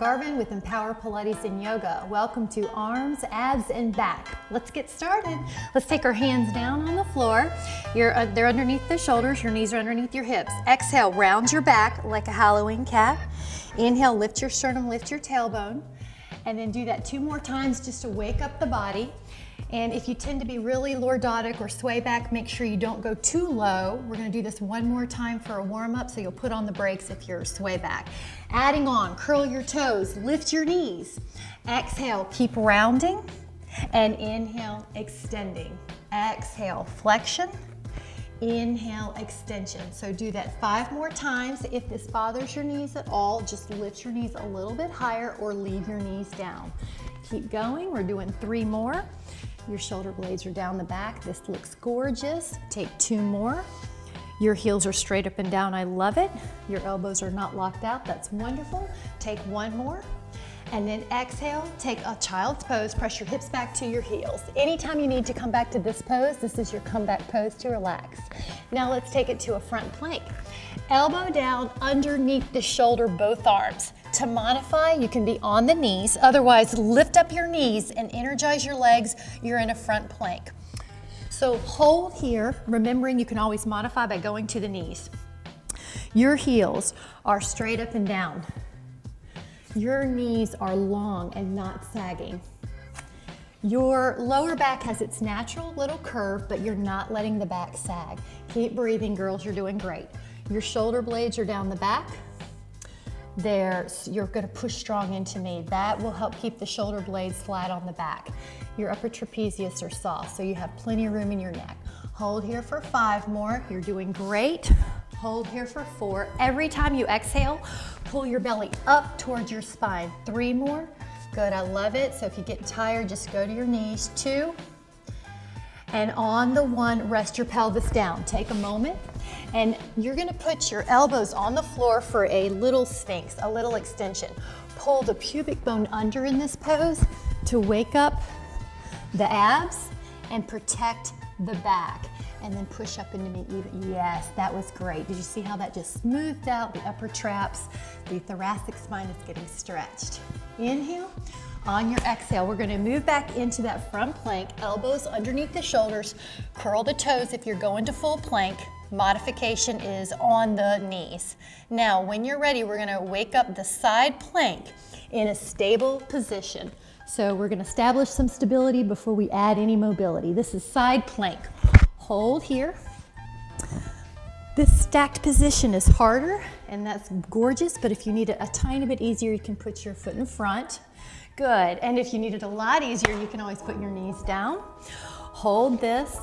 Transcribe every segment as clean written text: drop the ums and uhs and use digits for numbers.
Garvin with Empower Pilates and Yoga. Welcome to Arms, Abs, and Back. Let's get started. Let's take our hands down on the floor. They're underneath the shoulders, your knees are underneath your hips. Exhale, round your back like a Halloween cat. Inhale, lift your sternum, lift your tailbone. And then do that 2 more times just to wake up the body. And if you tend to be really lordotic or sway back, make sure you don't go too low. We're gonna do this 1 more time for a warm up, so you'll put on the brakes if you're sway back. Adding on, curl your toes, lift your knees. Exhale, keep rounding. And inhale, extending. Exhale, flexion. Inhale, extension. So do that 5 more times. If this bothers your knees at all, just lift your knees a little bit higher or leave your knees down. Keep going, we're doing 3 more. Your shoulder blades are down the back. This looks gorgeous. Take 2 more. Your heels are straight up and down, I love it. Your elbows are not locked out, that's wonderful. Take 1 more. And then exhale, take a child's pose, press your hips back to your heels. Anytime you need to come back to this pose, this is your comeback pose to relax. Now let's take it to a front plank. Elbow down underneath the shoulder, both arms. To modify, you can be on the knees, otherwise lift up your knees and energize your legs, you're in a front plank. So hold here, remembering you can always modify by going to the knees. Your heels are straight up and down. Your knees are long and not sagging. Your lower back has its natural little curve, but you're not letting the back sag. Keep breathing, girls, you're doing great. Your shoulder blades are down the back. You're gonna push strong into me. That will help keep the shoulder blades flat on the back. Your upper trapezius are soft, so you have plenty of room in your neck. Hold here for 5 more, you're doing great. Hold here for 4. Every time you exhale, pull your belly up towards your spine. 3 more, good, I love it. So if you get tired, just go to your knees. 2, and on the 1, rest your pelvis down. Take a moment, and you're gonna put your elbows on the floor for a little sphinx, a little extension. Pull the pubic bone under in this pose to wake up the abs and protect the back. And then push up into me even. Yes, that was great. Did you see how that just smoothed out the upper traps? The thoracic spine is getting stretched. Inhale. On your exhale, we're gonna move back into that front plank, elbows underneath the shoulders, curl the toes if you're going to full plank. Modification is on the knees. Now, when you're ready, we're gonna wake up the side plank in a stable position. So we're gonna establish some stability before we add any mobility. This is side plank. Hold here. This stacked position is harder, and that's gorgeous, but if you need it a tiny bit easier, you can put your foot in front. Good, and if you need it a lot easier, you can always put your knees down. Hold this.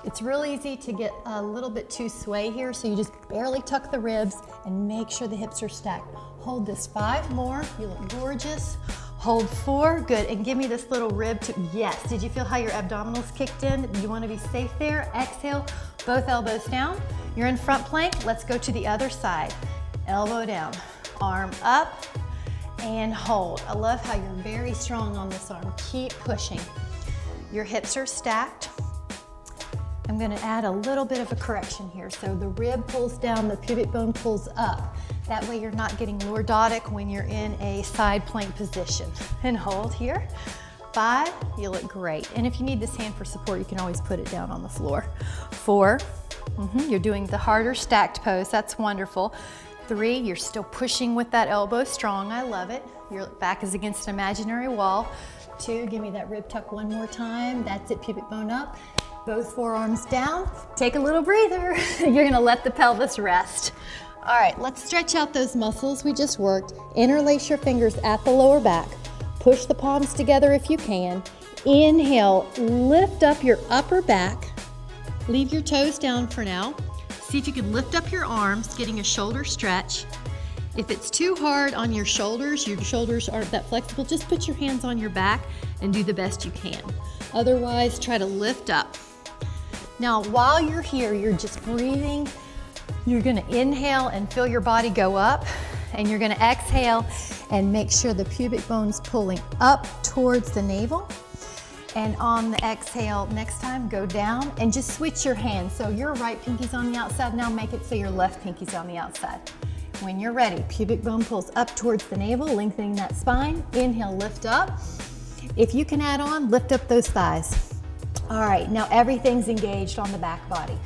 It's real easy to get a little bit too sway here, so you just barely tuck the ribs and make sure the hips are stacked. Hold this 5 more, you look gorgeous. Hold 4, good, and give me this little rib to, yes, did you feel how your abdominals kicked in? You wanna be safe there. Exhale, both elbows down. You're in front plank, let's go to the other side. Elbow down, arm up, and hold. I love how you're very strong on this arm. Keep pushing. Your hips are stacked. I'm gonna add a little bit of a correction here. So the rib pulls down, the pubic bone pulls up. That way you're not getting lordotic when you're in a side plank position. And hold here. 5, you look great. And if you need this hand for support, you can always put it down on the floor. 4, you're doing the harder stacked pose, that's wonderful. 3, you're still pushing with that elbow strong, I love it. Your back is against an imaginary wall. 2, give me that rib tuck 1 more time. That's it, pubic bone up. Both forearms down. Take a little breather. You're gonna let the pelvis rest. All right, let's stretch out those muscles we just worked. Interlace your fingers at the lower back. Push the palms together if you can. Inhale, lift up your upper back. Leave your toes down for now. See if you can lift up your arms, getting a shoulder stretch. If it's too hard on your shoulders aren't that flexible, just put your hands on your back and do the best you can. Otherwise, try to lift up. Now, while you're here, you're just breathing. You're gonna inhale and feel your body go up, and you're gonna exhale and make sure the pubic bone's pulling up towards the navel. And on the exhale, next time, go down and just switch your hands. So your right pinky's on the outside, now make it so your left pinky's on the outside. When you're ready, pubic bone pulls up towards the navel, lengthening that spine. Inhale, lift up. If you can add on, lift up those thighs. All right, now everything's engaged on the back body.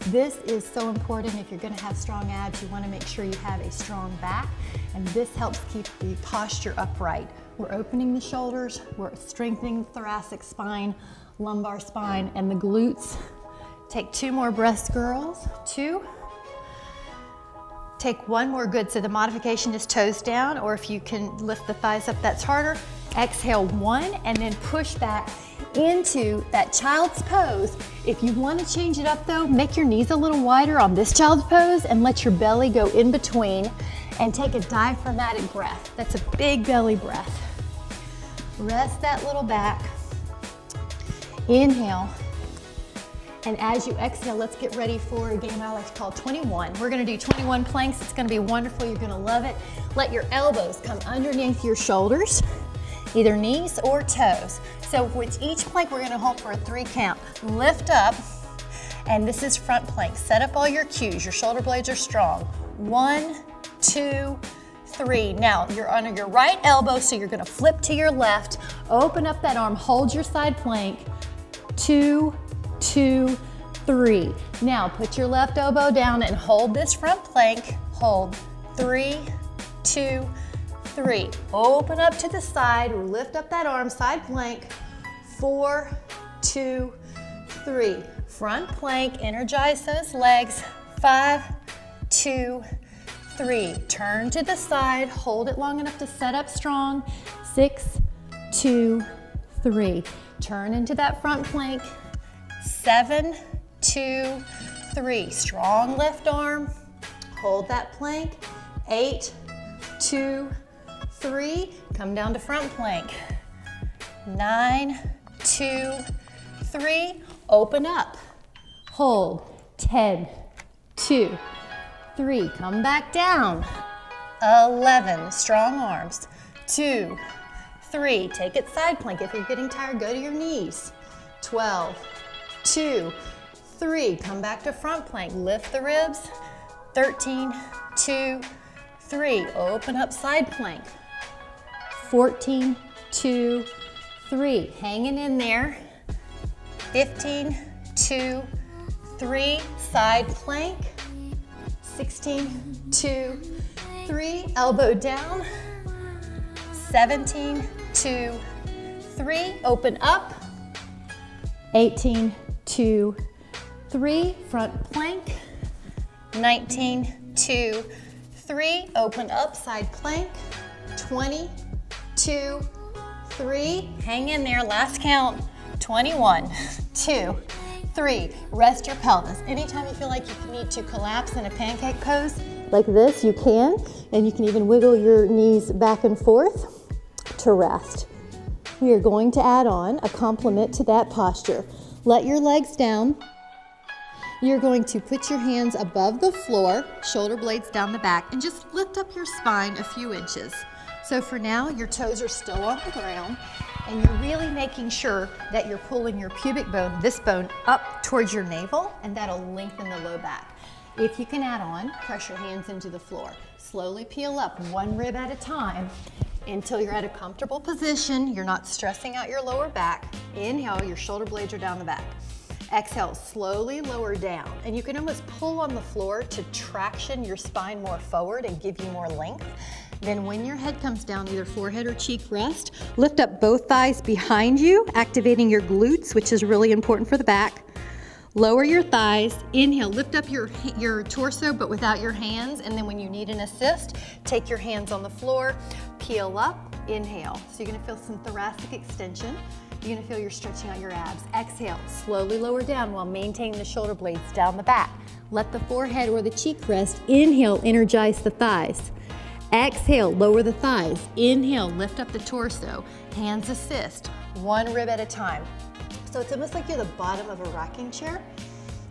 This is so important. If you're gonna have strong abs, you wanna make sure you have a strong back, and this helps keep the posture upright. We're opening the shoulders, we're strengthening the thoracic spine, lumbar spine, and the glutes. Take 2 more breaths, girls. 2. Take 1 more, good. So the modification is toes down, or if you can lift the thighs up, that's harder. Exhale 1, and then push back into that child's pose. If you want to change it up though, make your knees a little wider on this child's pose and let your belly go in between and take a diaphragmatic breath. That's a big belly breath. Rest that little back. Inhale. And as you exhale, let's get ready for a game I like to call 21. We're gonna do 21 planks. It's gonna be wonderful, you're gonna love it. Let your elbows come underneath your shoulders, either knees or toes. So with each plank, we're gonna hold for a 3 count. Lift up, and this is front plank. Set up all your cues, your shoulder blades are strong. 1, 2, 3. Now, you're on your right elbow, so you're gonna flip to your left, open up that arm, hold your side plank. 2, 2, 3. Now, put your left elbow down and hold this front plank. Hold. 3, 2, 3. Open up to the side, lift up that arm, side plank. 4, 2, 3. Front plank, energize those legs. 5, 2, 3. Turn to the side, hold it long enough to set up strong. 6, 2, 3. Turn into that front plank. 7, 2, 3. Strong left arm. Hold that plank. 8, 2, 3. Come down to front plank. 9, 2, 3. Open up. Hold. 10, 2, 3. Come back down. 11. Strong arms. 2, 3. Take it side plank. If you're getting tired, go to your knees. 12, 2, 3. Come back to front plank. Lift the ribs. 13, 2, 3. Open up side plank. 14, 2, 3. Hanging in there. 15, 2, 3. Side plank. 16, 2, 3. Elbow down. 17, 2, 3. Open up. 18, 2, 3. Front plank. 19, 2, 3. Open up, side plank. 20, 2, 3. Hang in there, last count. 21, 2, 3. Rest your pelvis. Anytime you feel like you need to collapse in a pancake pose like this, you can. And you can even wiggle your knees back and forth to rest. We are going to add on a complement to that posture. Let your legs down. You're going to put your hands above the floor, shoulder blades down the back, and just lift up your spine a few inches. So for now, your toes are still on the ground, and you're really making sure that you're pulling your pubic bone, this bone, up towards your navel, and that'll lengthen the low back. If you can add on, press your hands into the floor. Slowly peel up, 1 rib at a time, until you're at a comfortable position. You're not stressing out your lower back. Inhale, your shoulder blades are down the back. Exhale, slowly lower down. And you can almost pull on the floor to traction your spine more forward and give you more length. Then when your head comes down, either forehead or cheek rest, lift up both thighs behind you, activating your glutes, which is really important for the back. Lower your thighs. Inhale, lift up your torso, but without your hands. And then when you need an assist, take your hands on the floor, peel up, inhale. So you're gonna feel some thoracic extension. You're gonna feel you're stretching out your abs. Exhale, slowly lower down while maintaining the shoulder blades down the back. Let the forehead or the cheek rest. Inhale, energize the thighs. Exhale, lower the thighs. Inhale, lift up the torso. Hands assist, 1 rib at a time. So it's almost like you're the bottom of a rocking chair.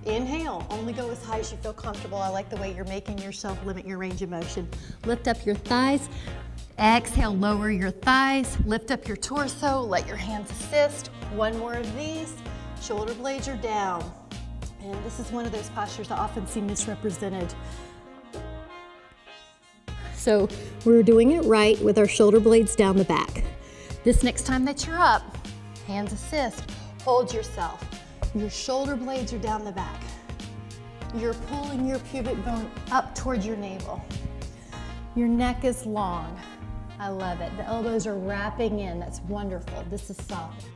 Inhale, only go as high as you feel comfortable. I like the way you're making yourself limit your range of motion. Lift up your thighs. Exhale, lower your thighs, lift up your torso, let your hands assist. 1 more of these, shoulder blades are down. And this is one of those postures I often see misrepresented. So we're doing it right with our shoulder blades down the back. This next time that you're up, hands assist, hold yourself. Your shoulder blades are down the back. You're pulling your pubic bone up towards your navel. Your neck is long. I love it. The elbows are wrapping in. That's wonderful. This is soft.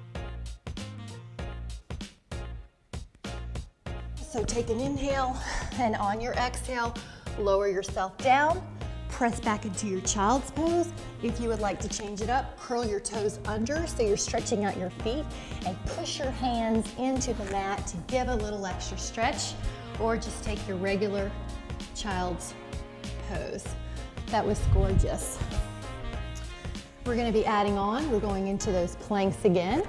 So take an inhale, and on your exhale, lower yourself down. Press back into your child's pose. If you would like to change it up, curl your toes under so you're stretching out your feet, and push your hands into the mat to give a little extra stretch, or just take your regular child's pose. That was gorgeous. We're going to be adding on, we're going into those planks again.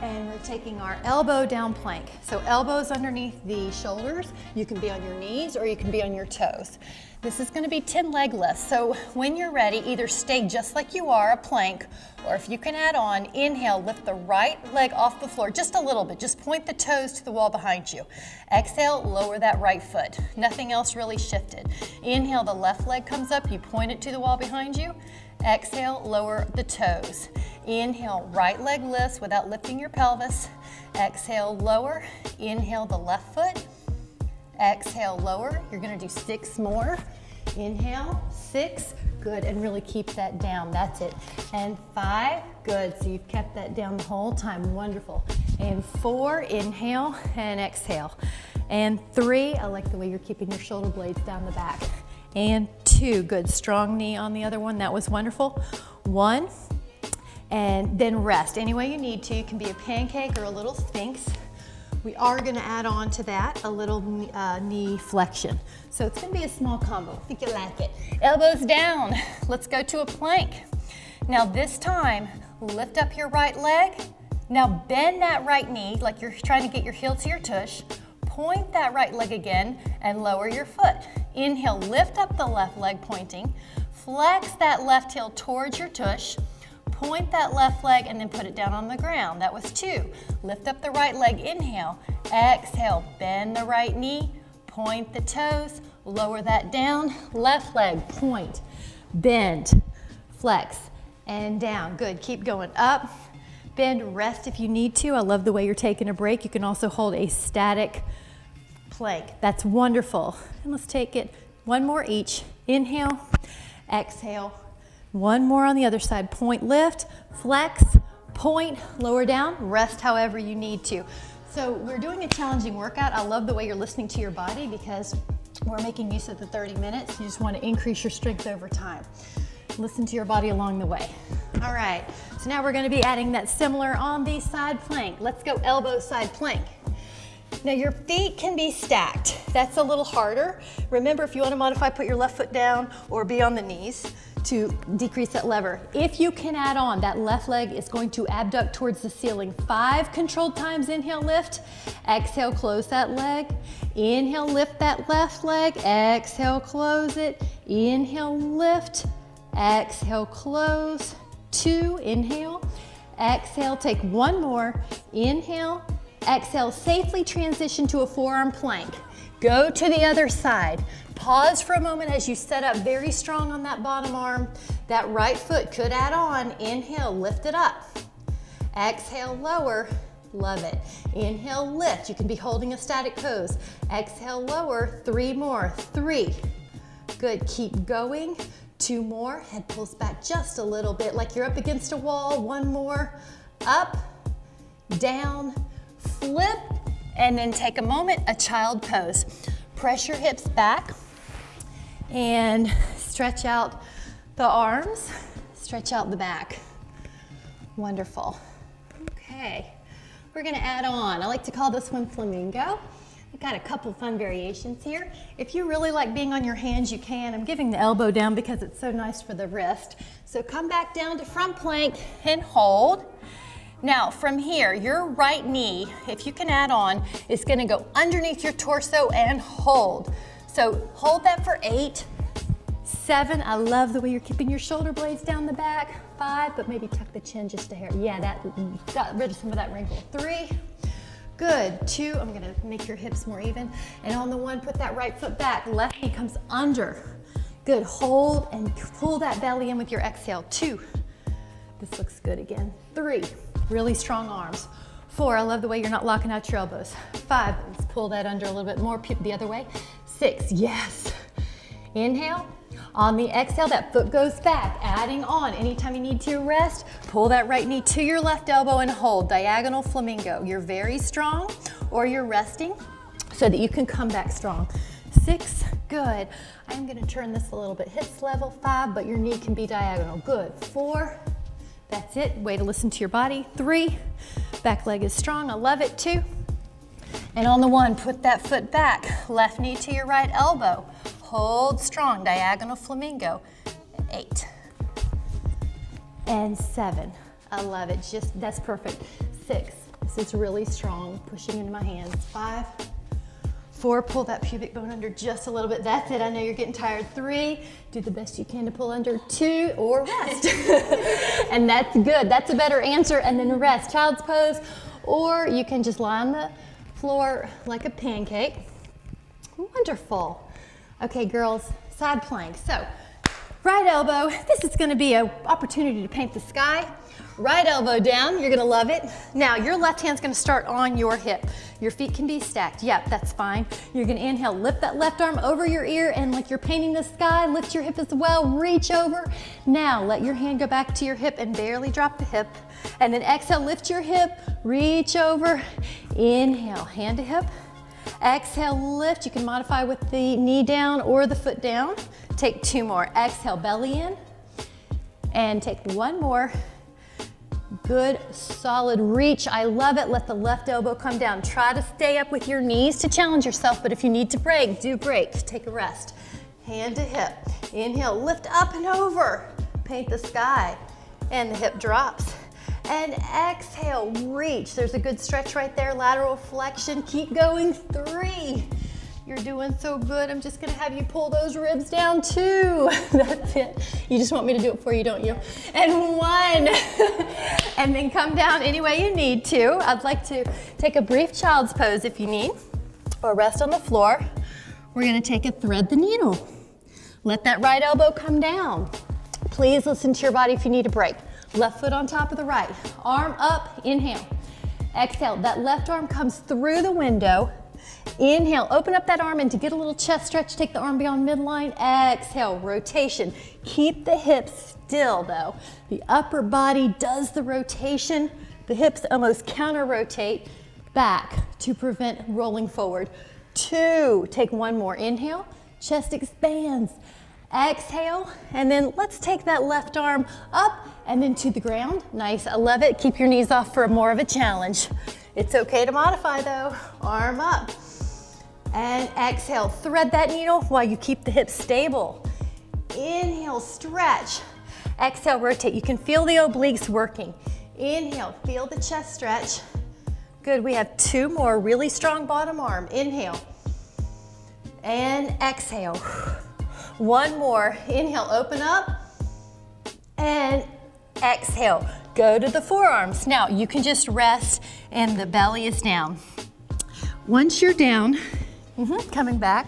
And we're taking our elbow down plank. So elbows underneath the shoulders. You can be on your knees or you can be on your toes. This is going to be 10 leg lifts. So when you're ready, either stay just like you are, a plank, or if you can add on, inhale, lift the right leg off the floor just a little bit. Just point the toes to the wall behind you. Exhale, lower that right foot. Nothing else really shifted. Inhale, the left leg comes up, you point it to the wall behind you. Exhale, lower the toes. Inhale, right leg lifts without lifting your pelvis. Exhale, lower. Inhale, the left foot. Exhale, lower. You're gonna do 6 more. Inhale, 6, good, and really keep that down, that's it. And 5, good, so you've kept that down the whole time, wonderful. And 4, inhale and exhale. And 3, I like the way you're keeping your shoulder blades down the back. And 2, good, strong knee on the other one, that was wonderful. 1, and then rest. Any way you need to, you can be a pancake or a little sphinx. We are gonna add on to that a little knee flexion. So it's gonna be a small combo, I think you like it. Elbows down, let's go to a plank. Now this time, lift up your right leg. Now bend that right knee like you're trying to get your heel to your tush. Point that right leg again and lower your foot. Inhale, lift up the left leg pointing. Flex that left heel towards your tush. Point that left leg and then put it down on the ground. That was 2. Lift up the right leg, inhale. Exhale, bend the right knee, point the toes, lower that down. Left leg, point, bend, flex, and down. Good, keep going up. Bend, rest if you need to. I love the way you're taking a break. You can also hold a static plank. That's wonderful. And let's take it 1 more each. Inhale, exhale. 1 more on the other side. Point, lift, flex, point, lower down, rest however you need to. So we're doing a challenging workout. I love the way you're listening to your body because we're making use of the 30 minutes. You just want to increase your strength over time. Listen to your body along the way. All right, so now we're going to be adding that similar on the side plank. Let's go elbow side plank. Now your feet can be stacked. That's a little harder. Remember, if you want to modify, put your left foot down or be on the knees to decrease that lever. If you can add on, that left leg is going to abduct towards the ceiling. 5 controlled times, inhale, lift. Exhale, close that leg. Inhale, lift that left leg. Exhale, close it. Inhale, lift. Exhale, close. 2, inhale. Exhale, take 1 more. Inhale. Exhale, safely transition to a forearm plank. Go to the other side. Pause for a moment as you set up very strong on that bottom arm. That right foot could add on. Inhale, lift it up. Exhale, lower. Love it. Inhale, lift. You can be holding a static pose. Exhale, lower. 3 more. 3. Good. Keep going. 2 more. Head pulls back just a little bit like you're up against a wall. 1 more. Up, down, flip, and then take a moment, a child pose. Press your hips back and stretch out the arms, stretch out the back. Wonderful. Okay, we're gonna add on. I like to call this one flamingo. I've got a couple fun variations here. If you really like being on your hands, you can. I'm giving the elbow down because it's so nice for the wrist. So come back down to front plank and hold. Now from here, your right knee, if you can add on, is gonna go underneath your torso and hold. So hold that for 8, 7, I love the way you're keeping your shoulder blades down the back. 5, but maybe tuck the chin just a hair. Yeah, that got rid of some of that wrinkle. 3, good. 2, I'm gonna make your hips more even. And on the 1, put that right foot back. Left knee comes under. Good, hold and pull that belly in with your exhale. 2, this looks good again. 3, really strong arms. 4, I love the way you're not locking out your elbows. 5, let's pull that under a little bit more, the other way. 6, yes. Inhale. On the exhale, that foot goes back, adding on. Anytime you need to rest, pull that right knee to your left elbow and hold, diagonal flamingo. You're very strong, or you're resting so that you can come back strong. 6, good. I'm gonna turn this a little bit, hips level. 5, but your knee can be diagonal. Good. 4, that's it. Way to listen to your body. 3, back leg is strong. I love it. 2, and on the 1, put that foot back, left knee to your right elbow. Hold strong, diagonal flamingo. 8 and 7. I love it. That's perfect. 6, this is really strong, pushing into my hands. 5, 4, pull that pubic bone under just a little bit. That's it. I know you're getting tired. 3, do the best you can to pull under. 2, or rest. And that's good. That's a better answer. And then rest, child's pose, or you can just lie on the floor like a pancake. Wonderful. Okay, girls, side plank. So, right elbow, this is gonna be an opportunity to paint the sky. Right elbow down, you're gonna love it. Now, your left hand's gonna start on your hip. Your feet can be stacked, yep, that's fine. You're gonna inhale, lift that left arm over your ear, and like you're painting the sky, lift your hip as well, reach over. Now, let your hand go back to your hip and barely drop the hip. And then exhale, lift your hip, reach over. Inhale, hand to hip. Exhale, lift. You can modify with the knee down or the foot down. Take 2 more. Exhale, belly in. And take 1 more. Good, solid reach. I love it. Let the left elbow come down. Try to stay up with your knees to challenge yourself, but if you need to break, do break. Take a rest. Hand to hip. Inhale, lift up and over. Paint the sky. And the hip drops. And exhale, reach. There's a good stretch right there, lateral flexion. Keep going. 3. You're doing so good. I'm just gonna have you pull those ribs down. 2. That's it. You just want me to do it for you, don't you? And 1. And then come down any way you need to. I'd like to take a brief child's pose if you need, or rest on the floor. We're gonna take a thread the needle. Let that right elbow come down. Please listen to your body if you need a break. Left foot on top of the right. Arm up, inhale. Exhale, that left arm comes through the window. Inhale, open up that arm, and to get a little chest stretch, take the arm beyond midline. Exhale, rotation. Keep the hips still though. The upper body does the rotation. The hips almost counter-rotate back to prevent rolling forward. 2, take 1 more. Inhale, chest expands. Exhale, and then let's take that left arm up and then to the ground. Nice, I love it. Keep your knees off for more of a challenge. It's okay to modify though. Arm up. And exhale, thread that needle while you keep the hips stable. Inhale, stretch. Exhale, rotate. You can feel the obliques working. Inhale, feel the chest stretch. Good, we have 2 more. Really strong bottom arm. Inhale. And exhale. 1 more. Inhale, open up. And exhale. Go to the forearms. Now, you can just rest and the belly is down. Once you're down, coming back,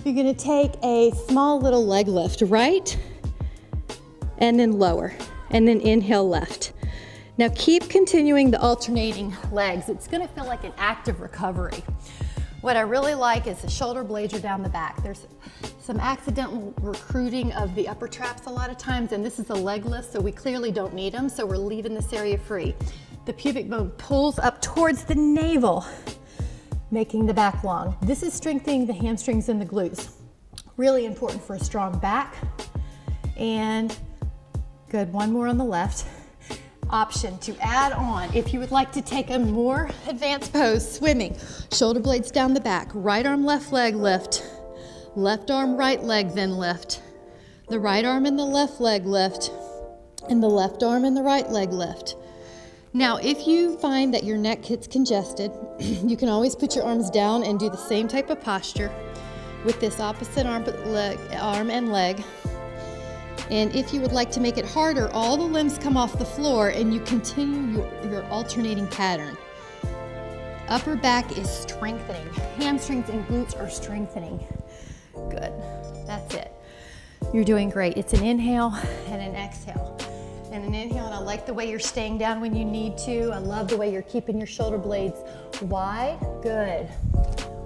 you're gonna take a small little leg lift, right? And then lower. And then inhale, left. Now keep continuing the alternating legs. It's gonna feel like an active recovery. What I really like is the shoulder blades are down the back. There's some accidental recruiting of the upper traps a lot of times, and this is a leg lift, so we clearly don't need them, so we're leaving this area free. The pubic bone pulls up towards the navel, making the back long. This is strengthening the hamstrings and the glutes. Really important for a strong back. And good, 1 more on the left. Option to add on, if you would like to take a more advanced pose, swimming, shoulder blades down the back, right arm, left leg lift, left arm, right leg then lift, the right arm and the left leg lift, and the left arm and the right leg lift. Now, if you find that your neck gets congested, you can always put your arms down and do the same type of posture with this opposite arm and leg. And if you would like to make it harder, all the limbs come off the floor and you continue your alternating pattern. Upper back is strengthening. Hamstrings and glutes are strengthening. Good, that's it. You're doing great. It's an inhale and an exhale. And an inhale, and I like the way you're staying down when you need to. I love the way you're keeping your shoulder blades wide. Good.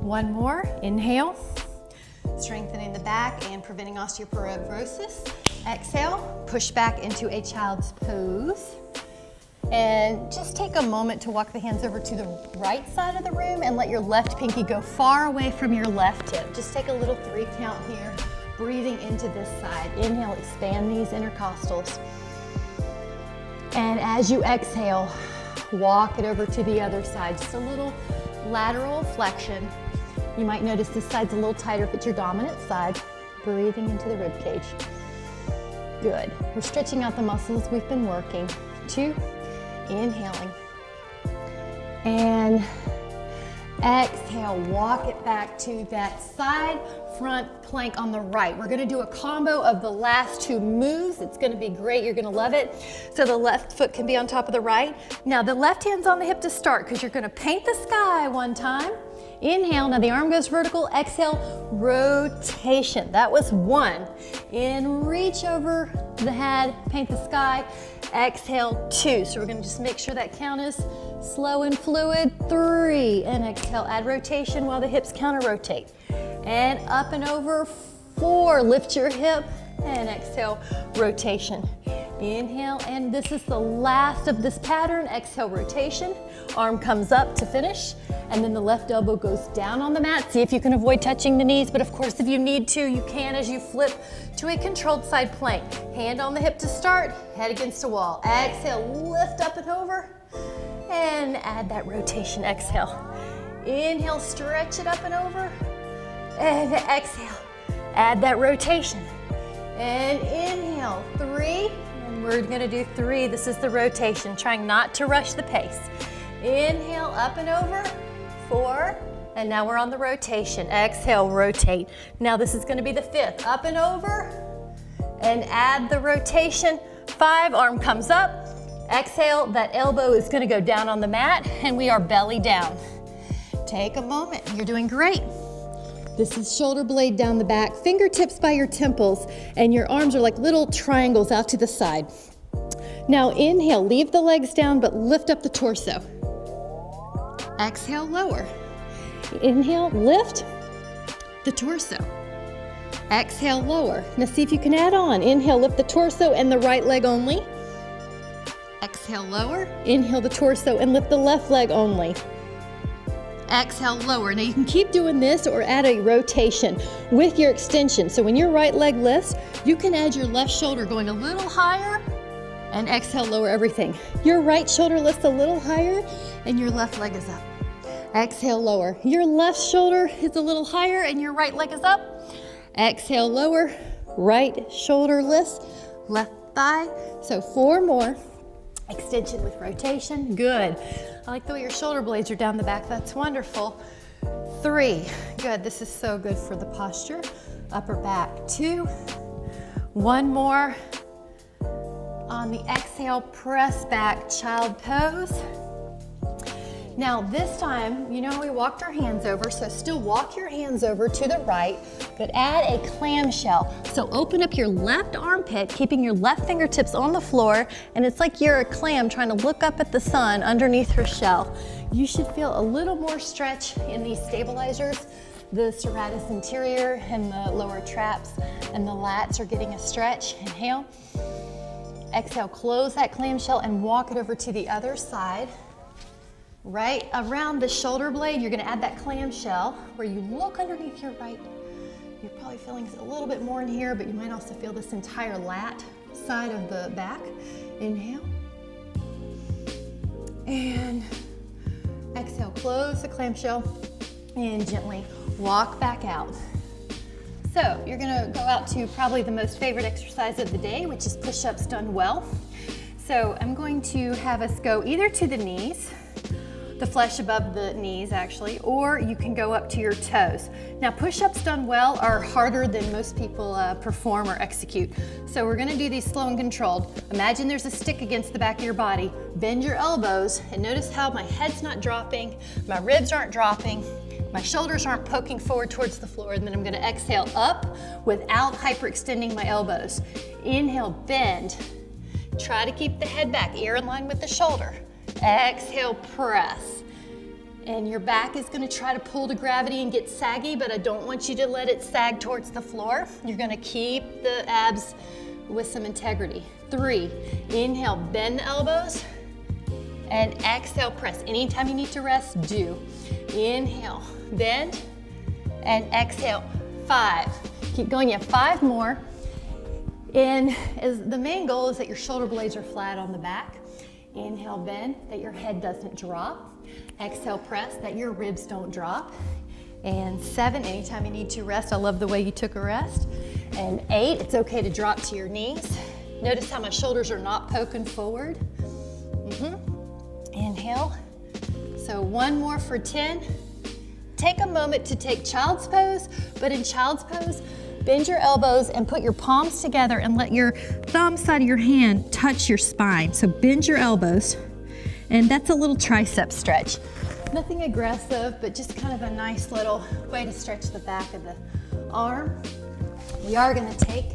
One more. Inhale, strengthening the back and preventing osteoporosis. Exhale, push back into a child's pose. And just take a moment to walk the hands over to the right side of the room and let your left pinky go far away from your left hip. Just take a little 3 count here, breathing into this side. Inhale, expand these intercostals. And as you exhale, walk it over to the other side. Just a little lateral flexion. You might notice this side's a little tighter if it's your dominant side. Breathing into the rib cage. Good. We're stretching out the muscles we've been working. 2, inhaling. And exhale, walk it back to that side front plank on the right. We're gonna do a combo of the last 2 moves. It's gonna be great, you're gonna love it. So the left foot can be on top of the right. Now the left hand's on the hip to start because you're gonna paint the sky one time. Inhale, now the arm goes vertical, exhale, rotation. That was 1. In, reach over the head, paint the sky. Exhale, 2. So we're gonna just make sure that count is slow and fluid. 3, and exhale, add rotation while the hips counter rotate. And up and over, 4, lift your hip, and exhale, rotation. Inhale, and this is the last of this pattern. Exhale, rotation. Arm comes up to finish, and then the left elbow goes down on the mat. See if you can avoid touching the knees, but of course, if you need to, you can as you flip to a controlled side plank. Hand on the hip to start, head against a wall. Exhale, lift up and over, and add that rotation. Exhale. Inhale, stretch it up and over, and exhale, add that rotation. And inhale, 3, and we're gonna do 3. This is the rotation, trying not to rush the pace. Inhale, up and over, 4, and now we're on the rotation. Exhale, rotate. Now this is gonna be the 5th, up and over, and add the rotation. 5, arm comes up, exhale, that elbow is gonna go down on the mat, and we are belly down. Take a moment, you're doing great. This is shoulder blade down the back, fingertips by your temples, and your arms are like little triangles out to the side. Now inhale, leave the legs down, but lift up the torso. Exhale, lower. Inhale, lift the torso. Exhale, lower. Now see if you can add on. Inhale, lift the torso and the right leg only. Exhale, lower. Inhale the torso and lift the left leg only. Exhale, lower. Now you can keep doing this or add a rotation with your extension. So when your right leg lifts, you can add your left shoulder going a little higher, and exhale, lower everything. Your right shoulder lifts a little higher and your left leg is up. Exhale, lower. Your left shoulder is a little higher and your right leg is up. Exhale, lower. Right shoulder lifts, left thigh. So 4 more. Extension with rotation. Good. I like the way your shoulder blades are down the back. That's wonderful. 3. Good. This is so good for the posture. Upper back. 2. 1 more. On the exhale, press back, child pose. Now this time, you know how we walked our hands over, so still walk your hands over to the right, but add a clamshell. So open up your left armpit, keeping your left fingertips on the floor, and it's like you're a clam trying to look up at the sun underneath her shell. You should feel a little more stretch in these stabilizers. The serratus anterior and the lower traps and the lats are getting a stretch. Inhale. Exhale, close that clamshell and walk it over to the other side. Right around the shoulder blade, you're gonna add that clamshell where you look underneath your right. You're probably feeling a little bit more in here, but you might also feel this entire lat side of the back. Inhale. And exhale, close the clamshell and gently walk back out. So you're gonna go out to probably the most favorite exercise of the day, which is push-ups done well. So I'm going to have us go either to the knees, the flesh above the knees actually, or you can go up to your toes. Now push-ups done well are harder than most people perform or execute. So we're gonna do these slow and controlled. Imagine there's a stick against the back of your body. Bend your elbows and notice how my head's not dropping, my ribs aren't dropping. My shoulders aren't poking forward towards the floor, and then I'm gonna exhale up without hyperextending my elbows. Inhale, bend. Try to keep the head back, ear in line with the shoulder. Exhale, press. And your back is gonna try to pull to gravity and get saggy, but I don't want you to let it sag towards the floor. You're gonna keep the abs with some integrity. 3, inhale, bend the elbows, and exhale, press. Anytime you need to rest, do. Inhale, bend, and exhale, 5. Keep going, you have 5 more. And the main goal is that your shoulder blades are flat on the back. Inhale, bend, that your head doesn't drop. Exhale, press, that your ribs don't drop. And 7, anytime you need to rest. I love the way you took a rest. And 8, it's okay to drop to your knees. Notice how my shoulders are not poking forward. Inhale. So 1 more for 10. Take a moment to take child's pose, but in child's pose, bend your elbows and put your palms together and let your thumb side of your hand touch your spine. So bend your elbows, and that's a little tricep stretch. Nothing aggressive, but just kind of a nice little way to stretch the back of the arm. We are gonna take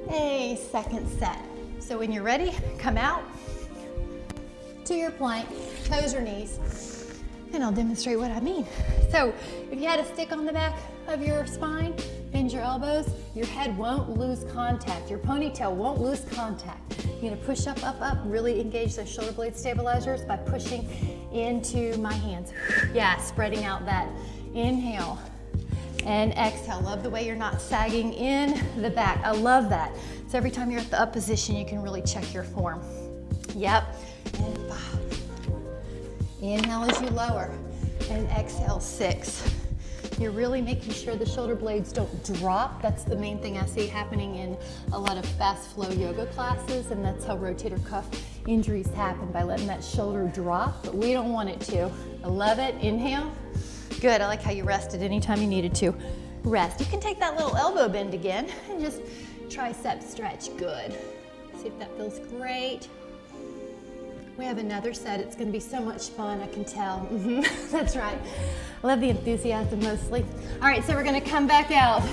a second set. So when you're ready, come out to your plank, toes or knees, and I'll demonstrate what I mean. So if you had a stick on the back of your spine, bend your elbows, your head won't lose contact, your ponytail won't lose contact. You're gonna push up, up, up, really engage those shoulder blade stabilizers by pushing into my hands. Yeah, spreading out that inhale and exhale. Love the way you're not sagging in the back. I love that. So every time you're at the up position, you can really check your form. Yep, and 5. Inhale as you lower, and exhale, 6. You're really making sure the shoulder blades don't drop. That's the main thing I see happening in a lot of fast flow yoga classes, and that's how rotator cuff injuries happen, by letting that shoulder drop, but we don't want it to. I love it. Inhale. Good. I like how you rested anytime you needed to. Rest. You can take that little elbow bend again and just tricep stretch. Good. See if that feels great. We have another set. It's going to be so much fun, I can tell. That's right. I love the enthusiasm mostly. All right, so we're going to come back out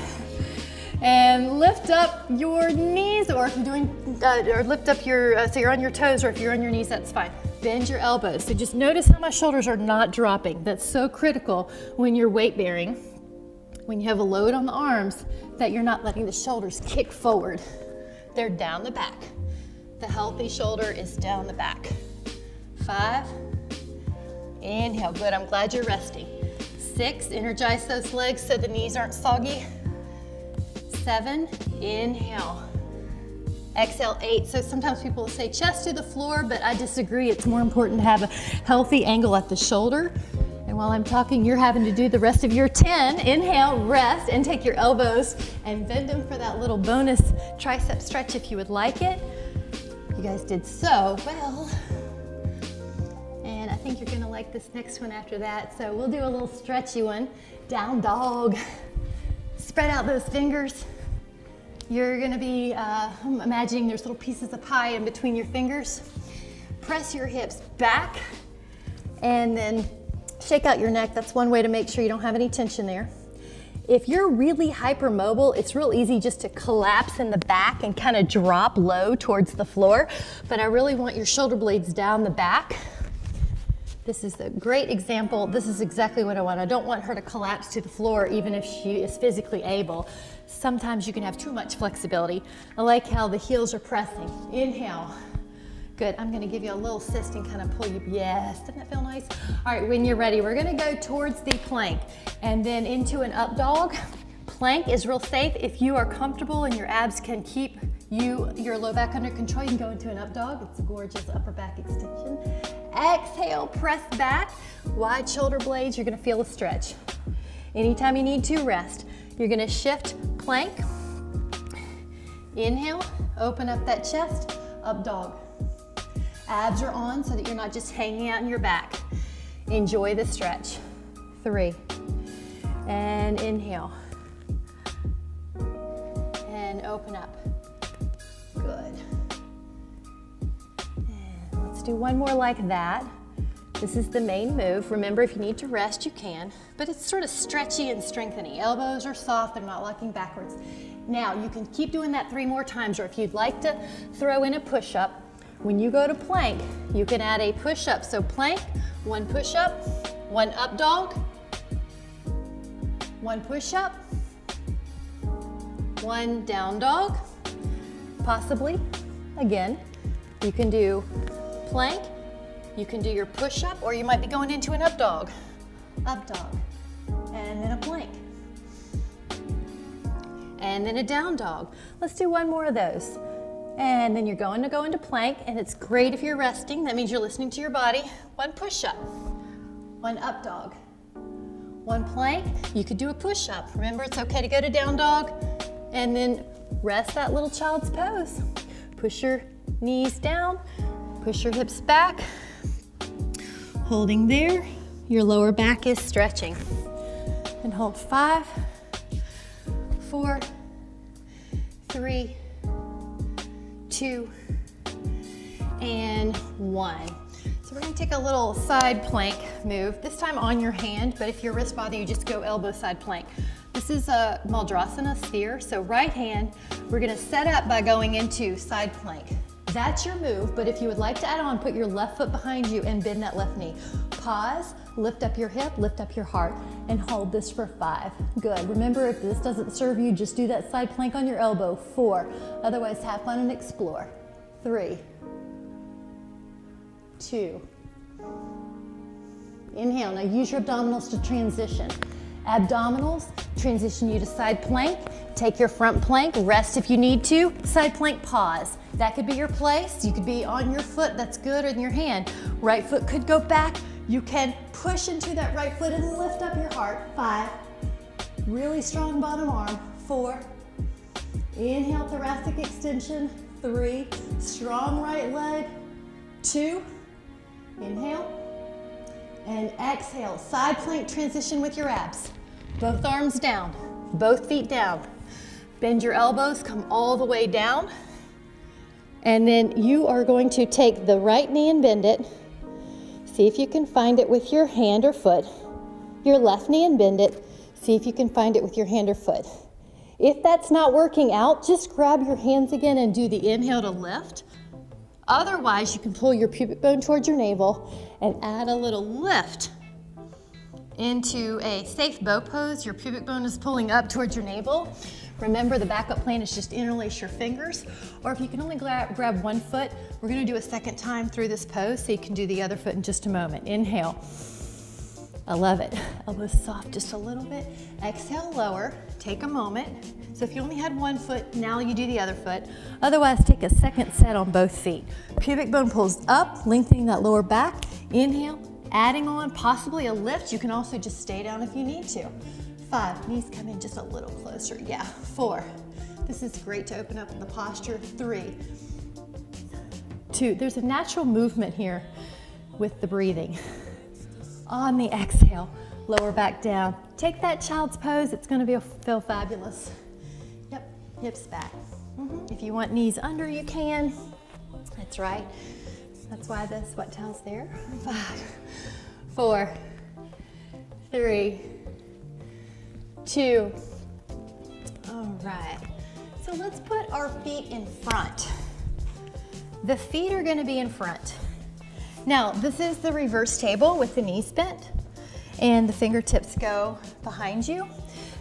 and lift up your knees, or if you're doing, or lift up your, so you're on your toes, or if you're on your knees, that's fine. Bend your elbows. So just notice how my shoulders are not dropping. That's so critical when you're weight bearing, when you have a load on the arms, that you're not letting the shoulders kick forward. They're down the back. The healthy shoulder is down the back. 5, inhale, good, I'm glad you're resting. 6, energize those legs so the knees aren't soggy. 7, inhale. Exhale, 8. So sometimes people will say chest to the floor, but I disagree. It's more important to have a healthy angle at the shoulder. And while I'm talking, you're having to do the rest of your 10. Inhale, rest, and take your elbows and bend them for that little bonus tricep stretch if you would like it. You guys did so well. And I think you're gonna like this next one after that. So we'll do a little stretchy one. Down dog. Spread out those fingers. You're gonna be imagining there's little pieces of pie in between your fingers. Press your hips back and then shake out your neck. That's one way to make sure you don't have any tension there. If you're really hypermobile, it's real easy just to collapse in the back and kind of drop low towards the floor. But I really want your shoulder blades down the back. This is a great example. This is exactly what I want. I don't want her to collapse to the floor even if she is physically able. Sometimes you can have too much flexibility. I like how the heels are pressing. Inhale. Good. I'm going to give you a little assist and kind of pull you. Yes. Doesn't that feel nice? All right. When you're ready, we're going to go towards the plank and then into an up dog. Plank is real safe. If you are comfortable and your abs can keep your low back under control, you can go into an up dog. It's a gorgeous upper back extension. Exhale, press back. Wide shoulder blades. You're going to feel a stretch. Anytime you need to, rest. You're going to shift plank. Inhale, open up that chest, up dog. Abs are on so that you're not just hanging out in your back. Enjoy the stretch. 3. And inhale. And open up. Good. And let's do one more like that. This is the main move. Remember, if you need to rest, you can, but it's sort of stretchy and strengthening. Elbows are soft, they're not locking backwards. Now, you can keep doing that 3 more times, or if you'd like to throw in a push-up, when you go to plank, you can add a push-up. So plank, 1 push-up, 1 up dog, 1 push-up, 1 down dog, possibly. Again, you can do plank, you can do your push-up, or you might be going into an up dog, and then a plank, and then a down dog. Let's do 1 more of those. And then you're going to go into plank, and it's great if you're resting. That means you're listening to your body. 1 push-up, 1 up dog, 1 plank. You could do a push-up. Remember, it's okay to go to down dog, and then rest that little child's pose. Push your knees down, push your hips back. Holding there, your lower back is stretching. And hold 5, 4, 3, 2, and 1. So we're gonna take a little side plank move, this time on your hand, but if your wrist bother you, just go elbow side plank. This is a Maldrasana sphere, so right hand, we're gonna set up by going into side plank. That's your move, but if you would like to add on, put your left foot behind you and bend that left knee. Pause, lift up your hip, lift up your heart, and hold this for 5. Good. Remember, if this doesn't serve you, just do that side plank on your elbow. 4. Otherwise, have fun and explore. 3, 2. Inhale. Now use your abdominals to transition. Abdominals, transition you to side plank. Take your front plank, rest if you need to. Side plank, pause. That could be your place. You could be on your foot, that's good, or in your hand. Right foot could go back. You can push into that right foot and lift up your heart. 5, really strong bottom arm. 4, inhale, thoracic extension. 3, strong right leg. 2, inhale, and exhale. Side plank transition with your abs. Both arms down, both feet down. Bend your elbows, come all the way down. And then you are going to take the right knee and bend it. See if you can find it with your hand or foot. Your left knee and bend it. See if you can find it with your hand or foot. If that's not working out, just grab your hands again and do the inhale to lift. Otherwise, you can pull your pubic bone towards your navel and add a little lift into a safe bow pose. Your pubic bone is pulling up towards your navel. Remember, the backup plan is just interlace your fingers, or if you can only grab 1 foot, we're gonna do a second time through this pose, so you can do the other foot in just a moment. Inhale. I love it. Elbows soft just a little bit. Exhale, lower. Take a moment. So if you only had 1 foot, now you do the other foot. Otherwise, take a second set on both feet. Pubic bone pulls up, lengthening that lower back. Inhale, adding on possibly a lift. You can also just stay down if you need to. 5, knees come in just a little closer. Yeah, 4. This is great to open up the posture. 3, 2. There's a natural movement here with the breathing. On the exhale, lower back down. Take that child's pose. It's going to feel fabulous. Yep, hips back. If you want knees under, you can. That's right. That's why the sweat towel's there. 5, 4, 3, 2. All right. So let's put our feet in front. The feet are going to be in front. Now, this is the reverse table with the knees bent and the fingertips go behind you.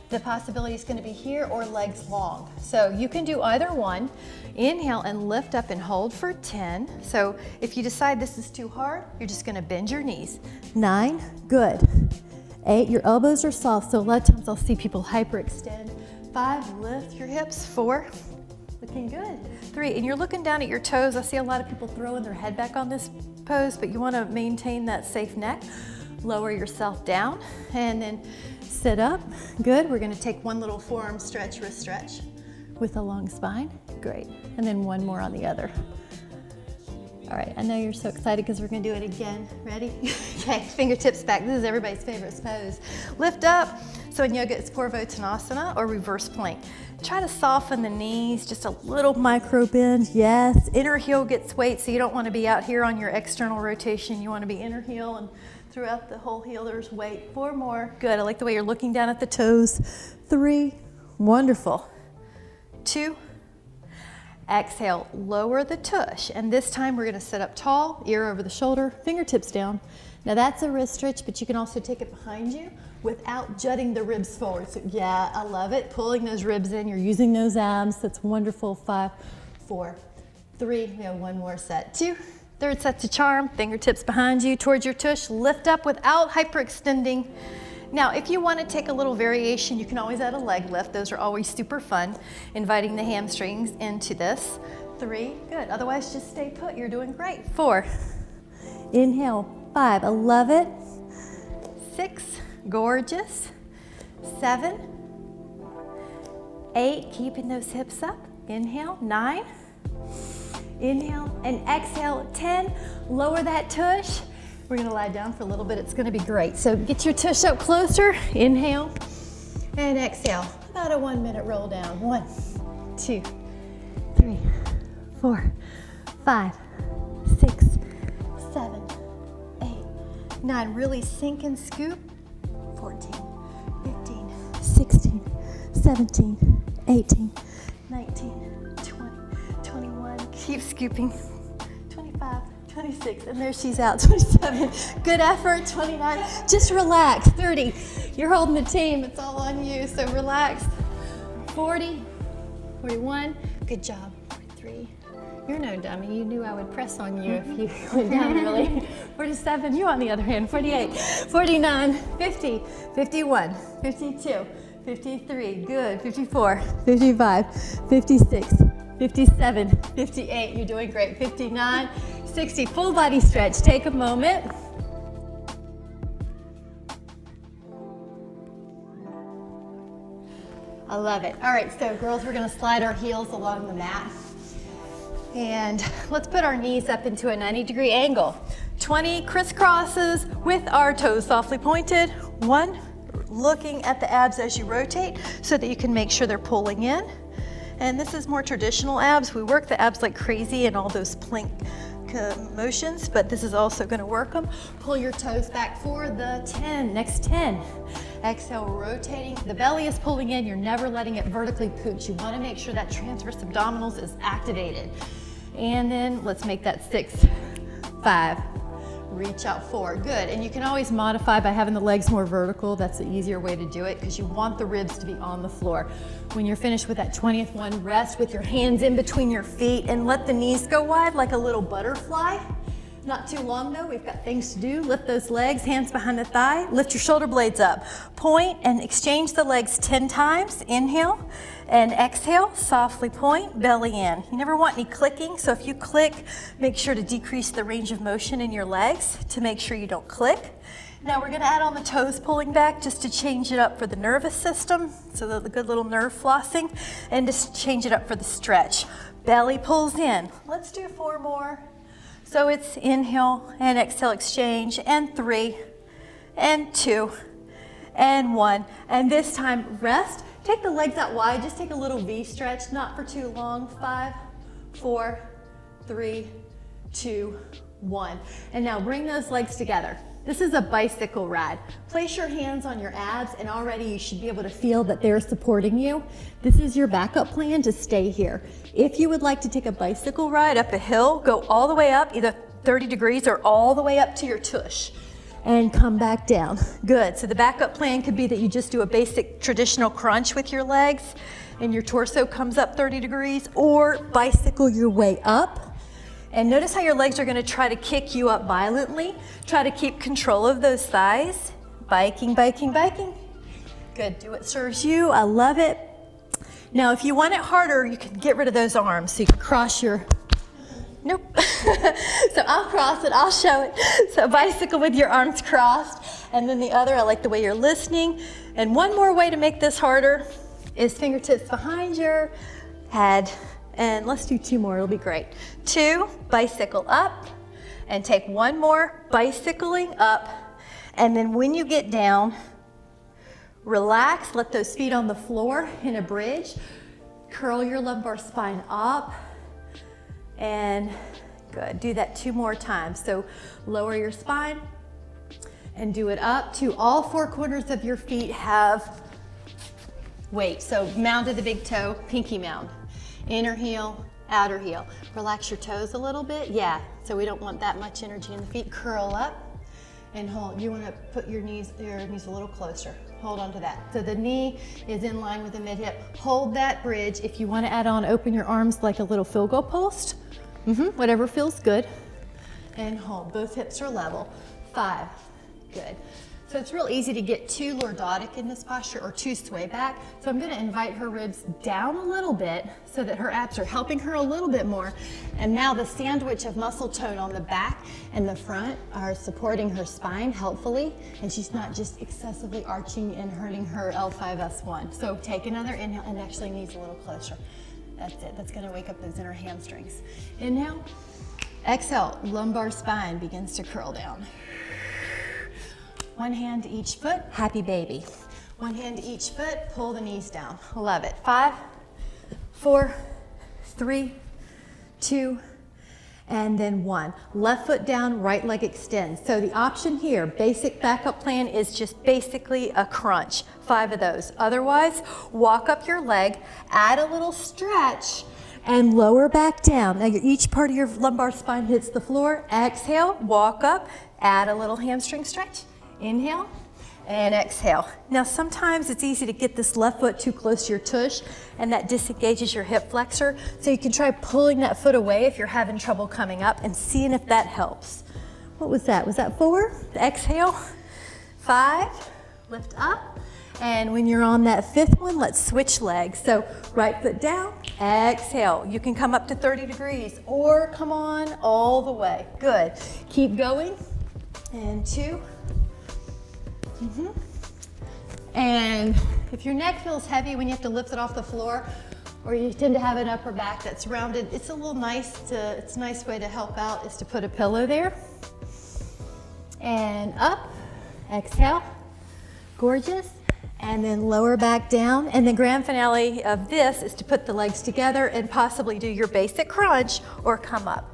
The possibility is going to be here or legs long. So you can do either one. Inhale and lift up and hold for 10. So if you decide this is too hard, you're just going to bend your knees. 9, good. 8, your elbows are soft, so a lot of times I'll see people hyperextend. 5, lift your hips. 4, looking good. 3, and you're looking down at your toes. I see a lot of people throwing their head back on this pose, but you want to maintain that safe neck. Lower yourself down and then sit up. Good. We're going to take one little forearm stretch, wrist stretch with a long spine. Great. And then one more on the other. All right, I know you're so excited because we're going to do it again. Ready? Okay, fingertips back. This is everybody's favorite pose. Lift up, So in yoga, it's Purvottanasana or reverse plank. Try to soften the knees, just a little micro bend, yes. Inner heel gets weight, so you don't want to be out here on your external rotation. You want to be inner heel, and throughout the whole heel, there's weight. 4 more, good. I like the way you're looking down at the toes. 3, wonderful. 2, exhale, lower the tush. And this time we're gonna sit up tall, ear over the shoulder, fingertips down. Now that's a wrist stretch, but you can also take it behind you without jutting the ribs forward. So yeah, I love it. Pulling those ribs in, you're using those abs. That's wonderful. 5, 4, 3, we have 1 more set. 2, third set to charm, fingertips behind you towards your tush. Lift up without hyperextending. Now, if you want to take a little variation, you can always add a leg lift. Those are always super fun, inviting the hamstrings into this. 3, good. Otherwise, just stay put. You're doing great. 4, inhale. 5, I love it. 6, gorgeous. 7, 8, keeping those hips up. Inhale. 9, inhale, and exhale. 10, lower that tush. We're gonna lie down for a little bit. It's gonna be great. So get your tush up closer. Inhale and exhale. About a 1-minute roll down. 1, 2, 3, 4, 5, 6, 7, 8, 9. Really sink and scoop. 14, 15, 16, 17, 18, 19, 20, 21. Keep scooping. 25. 26, and there she's out. 27, good effort. 29, just relax. 30, you're holding the team, it's all on you, so relax. 40, 41, good job. 43, you're no dummy, you knew I would press on you if you went down really. 47, you on the other hand. 48, 49, 50, 51, 52, 53, good. 54, 55, 56, 57, 58, you're doing great. 59, 60, full body stretch. Take a moment. I love it. All right, so girls, we're gonna slide our heels along the mat. And let's put our knees up into a 90-degree angle. 20 crisscrosses with our toes softly pointed. 1, looking at the abs as you rotate so that you can make sure they're pulling in. And this is more traditional abs. We work the abs like crazy in all those plank motions, but this is also going to work them. Pull your toes back for the 10, next 10. Exhale, rotating. The belly is pulling in. You're never letting it vertically pooch. You want to make sure that transverse abdominals is activated. And then let's make that 6, 5, reach out 4, good. And you can always modify by having the legs more vertical. That's the easier way to do it because you want the ribs to be on the floor. When you're finished with that 20th one, rest with your hands in between your feet and let the knees go wide like a little butterfly. Not too long though, we've got things to do. Lift those legs, hands behind the thigh, lift your shoulder blades up. Point and exchange the legs 10 times. Inhale and exhale, softly point, belly in. You never want any clicking, so if you click, make sure to decrease the range of motion in your legs to make sure you don't click. Now we're gonna add on the toes pulling back just to change it up for the nervous system, so the good little nerve flossing, and just change it up for the stretch. Belly pulls in. Let's do 4 more. So it's inhale and exhale exchange, and 3, and 2, and 1. And this time rest. Take the legs out wide, just take a little V stretch, not for too long. 5, 4, 3, 2, 1. And now bring those legs together. This is a bicycle ride. Place your hands on your abs and already you should be able to feel that they're supporting you. This is your backup plan to stay here. If you would like to take a bicycle ride up a hill, go all the way up, either 30 degrees or all the way up to your tush and come back down. Good, so the backup plan could be that you just do a basic traditional crunch with your legs and your torso comes up 30 degrees, or bicycle your way up. And notice how your legs are gonna try to kick you up violently. Try to keep control of those thighs. Biking, biking, biking. Good, do what serves you, I love it. Now, if you want it harder, you can get rid of those arms. So you can cross your, nope. So I'll cross it, I'll show it. So bicycle with your arms crossed. And then the other, I like the way you're listening. And one more way to make this harder is fingertips behind your head. And let's do 2 more, it'll be great. 2, bicycle up, and take 1 more, bicycling up, and then when you get down, Relax, let those feet on the floor in a bridge. Curl your lumbar spine up. And good, do that 2 more times. So lower your spine and do it up to all 4 corners of your feet have weight. So mound to the big toe, pinky mound. Inner heel, outer heel. Relax your toes a little bit. Yeah, so we don't want that much energy in the feet. Curl up and hold. You want to put your knees a little closer. Hold on to that. So the knee is in line with the mid hip. Hold that bridge. If you want to add on, open your arms like a little field goal post. Whatever feels good. And hold. Both hips are level. 5. Good. So it's real easy to get too lordotic in this posture or too sway back. So I'm going to invite her ribs down a little bit so that her abs are helping her a little bit more. And now the sandwich of muscle tone on the back and the front are supporting her spine helpfully. And she's not just excessively arching and hurting her L5S1. So take another inhale and actually knees a little closer. That's it. That's going to wake up those inner hamstrings. Inhale. Exhale. Lumbar spine begins to curl down. 1 hand to each foot, happy baby. 1 hand to each foot, pull the knees down. Love it. 5, 4, 3, 2, and then 1. Left foot down, right leg extends. So the option here, basic backup plan, is just basically a crunch. 5 of those. Otherwise, walk up your leg, add a little stretch, and lower back down. Now each part of your lumbar spine hits the floor. Exhale, walk up, add a little hamstring stretch. Inhale and exhale. Now sometimes it's easy to get this left foot too close to your tush and that disengages your hip flexor. So you can try pulling that foot away if you're having trouble coming up and seeing if that helps. What was that? Was that 4? Exhale. 5, lift up. And when you're on that 5th one, let's switch legs. So right foot down, exhale. You can come up to 30 degrees or come on all the way. Good. Keep going. And 2. And if your neck feels heavy when you have to lift it off the floor, or you tend to have an upper back that's rounded, it's a nice way to help out is to put a pillow there. And up, exhale, gorgeous. And then lower back down. And the grand finale of this is to put the legs together and possibly do your basic crunch or come up.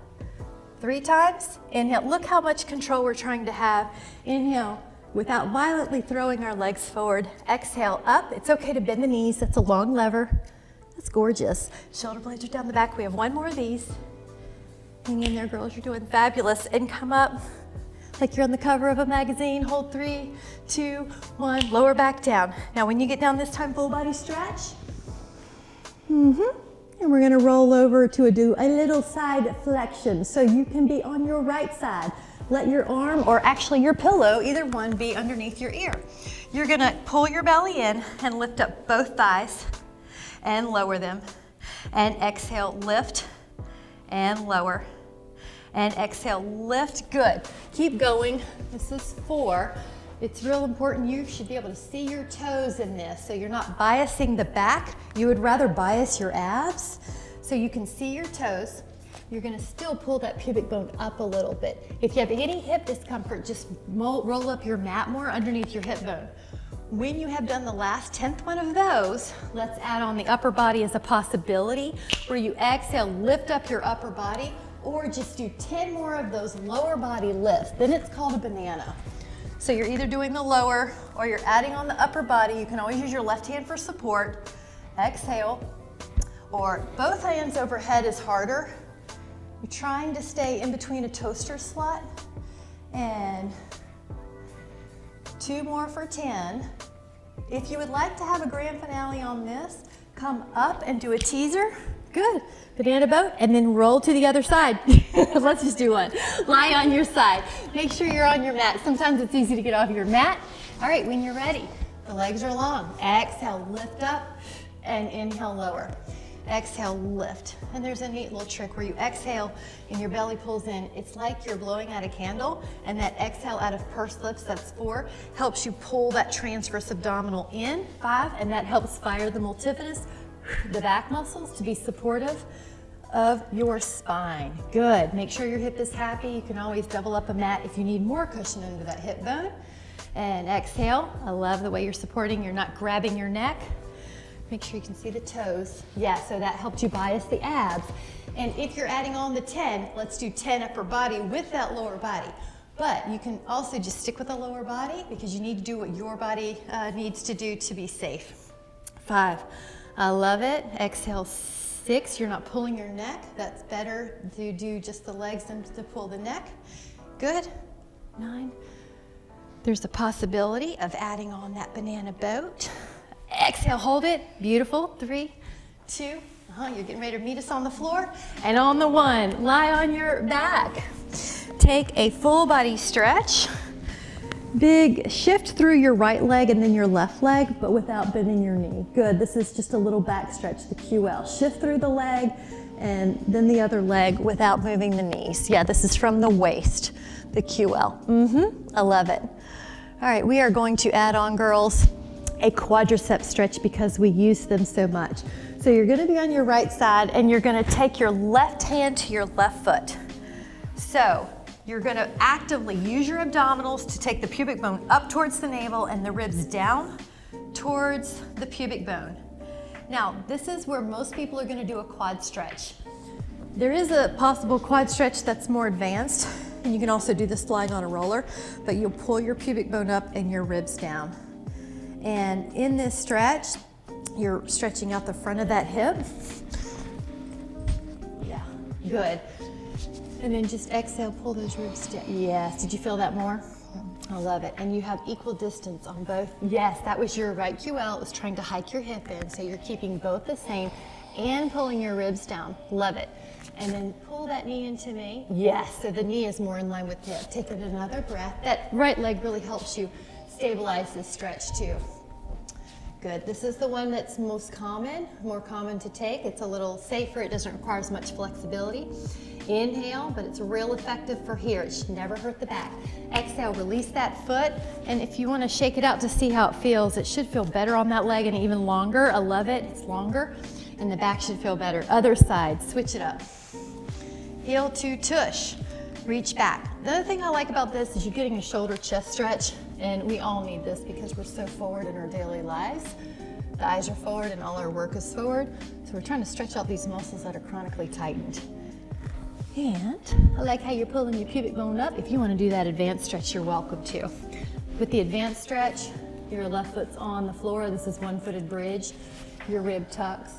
3 times, inhale. Look how much control we're trying to have. Inhale. Without violently throwing our legs forward. Exhale, up. It's okay to bend the knees. That's a long lever. That's gorgeous. Shoulder blades are down the back. We have 1 more of these. Hang in there, girls. You're doing fabulous. And come up like you're on the cover of a magazine. Hold 3, 2, 1. Lower back down. Now, when you get down this time, full body stretch. And we're going to roll over to do a little side flexion. So you can be on your right side. Let your arm, or actually your pillow, either one, be underneath your ear. You're gonna pull your belly in and lift up both thighs and lower them. And exhale, lift and lower. And exhale, lift, good. Keep going, this is 4. It's real important, you should be able to see your toes in this, so you're not biasing the back. You would rather bias your abs, so you can see your toes. You're gonna still pull that pubic bone up a little bit. If you have any hip discomfort, just roll up your mat more underneath your hip bone. When you have done the last 10th one of those, let's add on the upper body as a possibility, where you exhale, lift up your upper body, or just do 10 more of those lower body lifts. Then it's called a banana. So you're either doing the lower or you're adding on the upper body. You can always use your left hand for support. Exhale, or both hands overhead is harder. You're trying to stay in between a toaster slot. And 2 more for 10. If you would like to have a grand finale on this, come up and do a teaser. Good. Banana boat, and then roll to the other side. Let's just do one. Lie on your side. Make sure you're on your mat. Sometimes it's easy to get off your mat. All right, when you're ready, the legs are long. Exhale, lift up, and inhale, lower. Exhale, lift. And there's a neat little trick where you exhale and your belly pulls in. It's like you're blowing out a candle, and that exhale out of pursed lips, that's 4, helps you pull that transverse abdominal in, 5, and that helps fire the multifidus, the back muscles, to be supportive of your spine. Good. Make sure your hip is happy. You can always double up a mat if you need more cushion under that hip bone. And exhale. I love the way you're supporting. You're not grabbing your neck. Make sure you can see the toes. Yeah, so that helped you bias the abs. And if you're adding on the 10, let's do 10 upper body with that lower body. But you can also just stick with the lower body because you need to do what your body needs to do to be safe. 5, I love it. Exhale, 6, you're not pulling your neck. That's better to do just the legs than to pull the neck. Good. 9, there's a possibility of adding on that banana boat. Exhale, hold it. Beautiful. 3, 2, you're getting ready to meet us on the floor. And on the 1, lie on your back. Take a full body stretch. Big shift through your right leg and then your left leg, but without bending your knee. Good. This is just a little back stretch, the QL. Shift through the leg and then the other leg without moving the knees. Yeah, this is from the waist, the QL. I love it. All right, we are going to add on, girls, a quadricep stretch because we use them so much. So you're gonna be on your right side and you're gonna take your left hand to your left foot. So you're gonna actively use your abdominals to take the pubic bone up towards the navel and the ribs down towards the pubic bone. Now, this is where most people are gonna do a quad stretch. There is a possible quad stretch that's more advanced, and you can also do this lying on a roller, but you'll pull your pubic bone up and your ribs down. And in this stretch, you're stretching out the front of that hip. Yeah, good. And then just exhale, pull those ribs down. Yes, did you feel that more? I love it. And you have equal distance on both. Yes, that was your right QL. It was trying to hike your hip in. So you're keeping both the same and pulling your ribs down. Love it. And then pull that knee into me. Yes, so the knee is more in line with the hip. Take it another breath. That right leg really helps you stabilize this stretch too. Good. This is the one that's most common, more common to take. It's a little safer. It doesn't require as much flexibility. Inhale, but it's real effective for here. It should never hurt the back. Exhale, release that foot. And if you want to shake it out to see how it feels, it should feel better on that leg and even longer. I love it. It's longer. And the back should feel better. Other side, switch it up. Heel to tush. Reach back. The other thing I like about this is you're getting a shoulder chest stretch, and we all need this because we're so forward in our daily lives. The eyes are forward and all our work is forward. So we're trying to stretch out these muscles that are chronically tightened. And I like how you're pulling your pubic bone up. If you want to do that advanced stretch, you're welcome to. With the advanced stretch, your left foot's on the floor. This is one-footed bridge. Your rib tucks,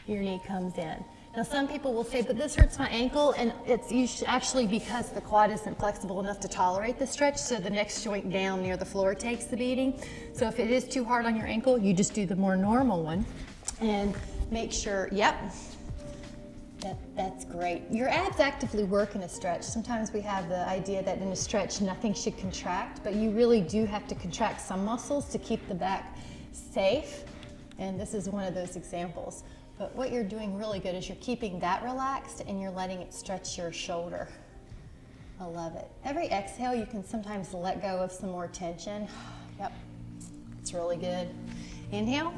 your knee comes in. Now some people will say, but this hurts my ankle, and it's actually because the quad isn't flexible enough to tolerate the stretch, so the next joint down near the floor takes the beating. So if it is too hard on your ankle, you just do the more normal one. And make sure, yep, that's great. Your abs actively work in a stretch. Sometimes we have the idea that in a stretch nothing should contract, but you really do have to contract some muscles to keep the back safe. And this is one of those examples. But what you're doing really good is you're keeping that relaxed and you're letting it stretch your shoulder. I love it. Every exhale, you can sometimes let go of some more tension. Yep, it's really good. Inhale,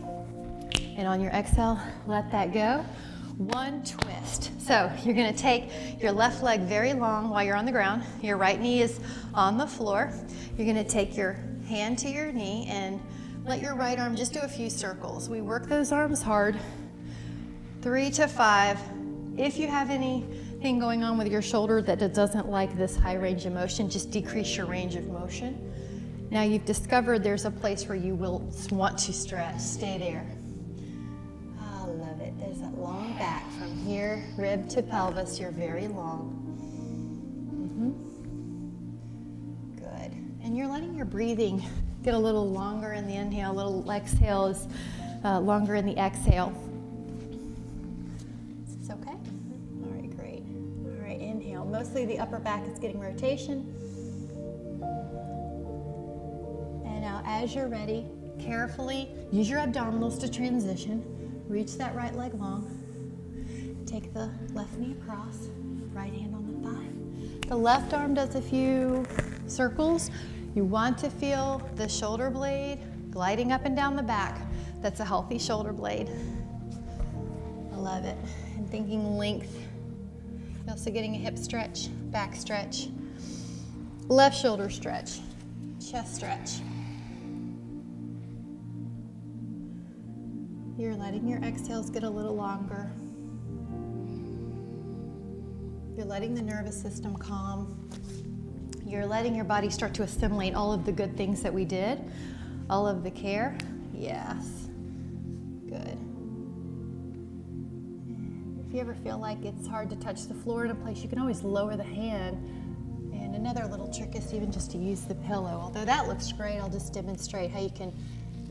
and on your exhale, let that go. One twist. So you're gonna take your left leg very long while you're on the ground. Your right knee is on the floor. You're gonna take your hand to your knee and let your right arm just do a few circles. We work those arms hard. 3 to 5. If you have anything going on with your shoulder that doesn't like this high range of motion, just decrease your range of motion. Now you've discovered there's a place where you will want to stretch. Stay there. I love it. There's that long back from here, rib to pelvis. You're very long. Good. And you're letting your breathing get a little longer in the inhale, a little exhale is longer in the exhale. Okay? All right, great. All right, inhale. Mostly the upper back is getting rotation. And now as you're ready, carefully use your abdominals to transition. Reach that right leg long. Take the left knee across, right hand on the thigh. The left arm does a few circles. You want to feel the shoulder blade gliding up and down the back. That's a healthy shoulder blade. I love it. And thinking length. You're also getting a hip stretch, back stretch, left shoulder stretch, chest stretch. You're letting your exhales get a little longer. You're letting the nervous system calm. You're letting your body start to assimilate all of the good things that we did, all of the care. Yes, good. If you ever feel like it's hard to touch the floor in a place, you can always lower the hand. And another little trick is even just to use the pillow. Although that looks great, I'll just demonstrate how you can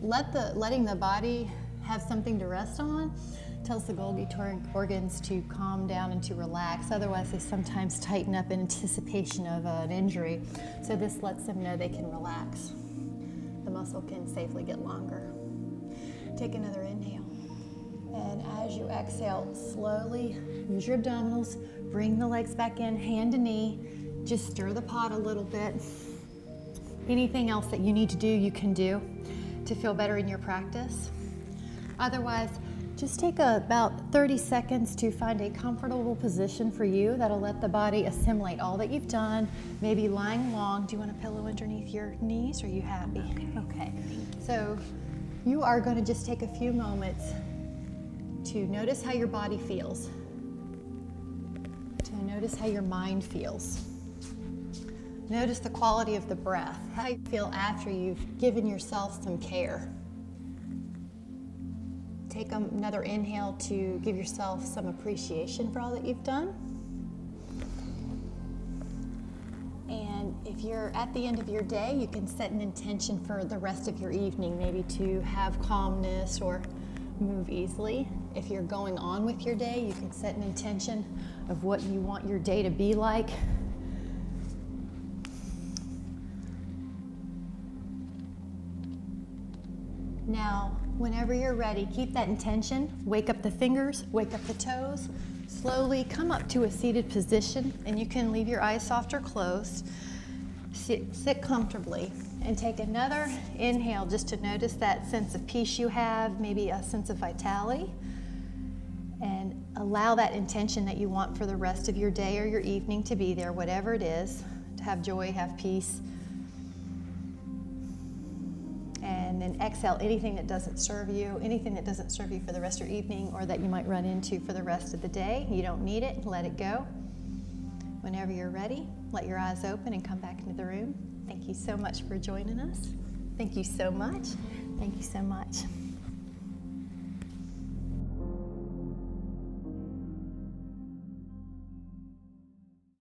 letting the body have something to rest on tells the Golgi organs to calm down and to relax. Otherwise, they sometimes tighten up in anticipation of an injury. So this lets them know they can relax. The muscle can safely get longer. Take another inhale. And as you exhale, slowly use your abdominals, bring the legs back in, hand to knee, just stir the pot a little bit. Anything else that you need to do, you can do to feel better in your practice. Otherwise, just take about 30 seconds to find a comfortable position for you that'll let the body assimilate all that you've done. Maybe lying long. Do you want a pillow underneath your knees? Are you happy? Okay. So you are going to just take a few moments to notice how your body feels, to notice how your mind feels. Notice the quality of the breath, how you feel after you've given yourself some care. Take another inhale to give yourself some appreciation for all that you've done. And if you're at the end of your day, you can set an intention for the rest of your evening, maybe to have calmness or move easily. If you're going on with your day, you can set an intention of what you want your day to be like. Now, whenever you're ready, keep that intention. Wake up the fingers, wake up the toes. Slowly come up to a seated position, and you can leave your eyes soft or closed. Sit comfortably and take another inhale just to notice that sense of peace you have, maybe a sense of vitality. And allow that intention that you want for the rest of your day or your evening to be there, whatever it is, to have joy, have peace. And then exhale anything that doesn't serve you for the rest of your evening or that you might run into for the rest of the day. You don't need it, let it go. Whenever you're ready, let your eyes open and come back into the room. Thank you so much for joining us. Thank you so much. Thank you so much.